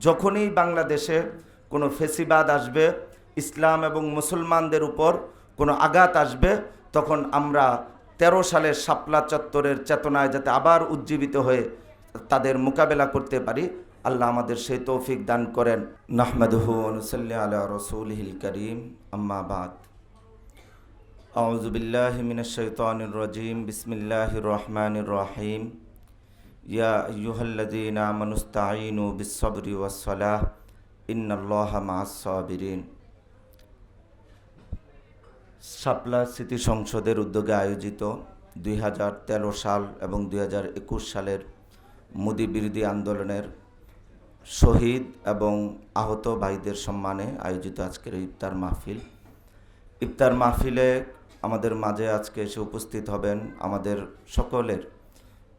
যখনই বাংলাদেশে কোনো ফেসিবাদ আসবে, ইসলাম এবং মুসলমানদের উপর কোনো আঘাত আসবে, তখন আমরা 13 সালের শাপলা চত্বরের চেতনায় যাতে আবার উজ্জীবিত হয়ে তাদের মোকাবেলা করতে পারি, আল্লাহ আমাদের সেই তৌফিক দান করেন। নাহমাদুহু ওয়া নুসাল্লি আলা রাসূলিহিল কারীম, আম্মা বাদ। আউযু বিল্লাহি মিনাশ শাইতানির রাজীম, বিসমিল্লাহির রহমানির রহিম। ইয়া আইয়ুহাল্লাযীনা আমানুস্তাঈনু বিস-সাবরি ওয়াস-সালাহ ইন্নাল্লাহা মা'আস-সাবিরিন। শাপলা স্মৃতি সংসদের উদ্যোগে আয়োজিত 2013 সাল এবং 2021 সালের মোদি বিরোধী আন্দোলনের শহীদ এবং আহত ভাইদের সম্মানে আয়োজিত আজকের ইফতার মাহফিল। ইফতার মাহফিলে আমাদের মাঝে আজকে এসে উপস্থিত হবেন আমাদের সকলের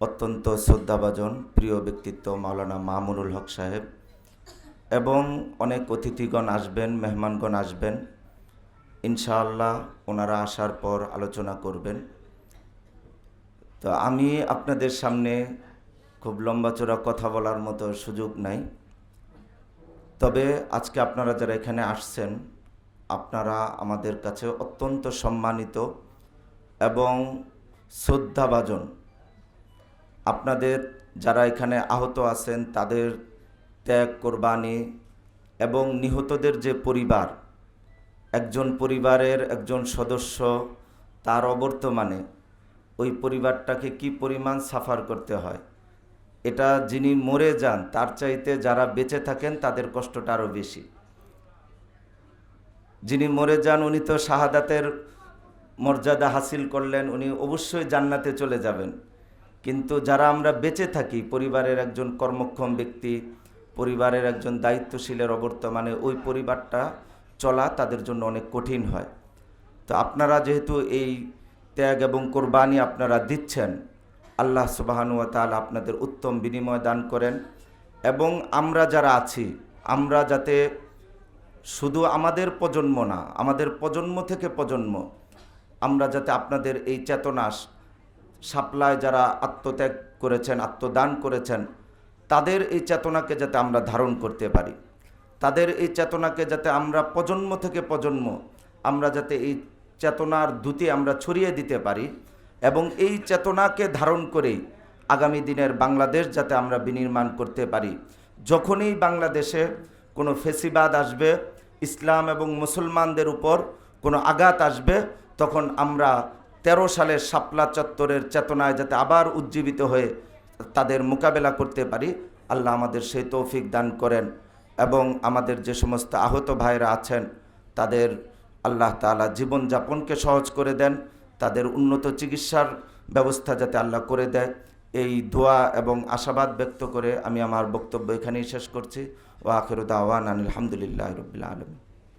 অত্যন্ত শ্রদ্ধাভাজন প্রিয় ব্যক্তিত্ব মাওলানা মামুনুল হক সাহেব, এবং অনেক অতিথিগণ আসবেন, মেহমানগণ আসবেন। ইনশাআল্লাহ ওনারা আসার পর আলোচনা করবেন। তো আমি আপনাদের সামনে খুব লম্বাচড়া কথা বলার মতো সুযোগ নাই, তবে আজকে আপনারা যারা এখানে আসছেন, আপনারা আমাদের কাছে অত্যন্ত সম্মানিত এবং শ্রদ্ধাভাজন। আপনাদের যারা এখানে আহত আছেন তাদের ত্যাগ, কোরবানি এবং নিহতদের যে পরিবার, একজন পরিবারের একজন সদস্য তার অবর্তমানে ওই পরিবারটাকে কি পরিমাণ সাফার করতে হয়, এটা যিনি মরে যান তার চাইতে যারা বেঁচে থাকেন তাদের কষ্টটা আরও বেশি। যিনি মরে যান উনি তো শাহাদাতের মর্যাদা হাসিল করলেন, উনি অবশ্যই জান্নাতে চলে যাবেন। কিন্তু যারা আমরা বেঁচে থাকি, পরিবারের একজন কর্মক্ষম ব্যক্তি, পরিবারের একজন দায়িত্বশীলের অবর্তমানে ওই পরিবারটা চলা তাদের জন্য অনেক কঠিন হয়। তো আপনারা যেহেতু এই ত্যাগ এবং কোরবানি আপনারা দিচ্ছেন, আল্লাহ সুবহানাহু ওয়া তাআলা আপনাদের উত্তম বিনিময় দান করেন। এবং আমরা যারা আছি, আমরা যাতে শুধু আমাদের প্রজন্ম না, আমাদের প্রজন্ম থেকে প্রজন্ম, আমরা যাতে আপনাদের এই চেতনা, শাপলায় যারা আত্মত্যাগ করেছেন, আত্মদান করেছেন, তাদের এই চেতনাকে যাতে আমরা ধারণ করতে পারি, তাদের এই চেতনাকে যাতে আমরা প্রজন্ম থেকে প্রজন্ম আমরা যাতে এই চেতনার দ্যুতি আমরা ছড়িয়ে দিতে পারি, এবং এই চেতনাকে ধারণ করেই আগামী দিনের বাংলাদেশ যাতে আমরা বিনির্মাণ করতে পারি। যখনই বাংলাদেশে কোনো ফেসিবাদ আসবে, ইসলাম এবং মুসলমানদের উপর কোনো আঘাত আসবে, তখন আমরা 13 সালের শাপলা চত্বরের চেতনায় যাতে আবার উজ্জীবিত হয়ে তাদের মোকাবেলা করতে পারি, আল্লাহ আমাদের সেই তৌফিক দান করেন। এবং আমাদের যে সমস্ত আহত ভাইরা আছেন তাদের আল্লাহ তাআলা জীবনযাপনকে সহজ করে দেন, তাদের উন্নত চিকিৎসার ব্যবস্থা যাতে আল্লাহ করে দেয়, এই দোয়া এবং আশাবাদ ব্যক্ত করে আমি আমার বক্তব্য এখানেই শেষ করছি। ওয়া আখিরু দাওয়ানা আলহামদুলিল্লাহি রাব্বিল আলামিন।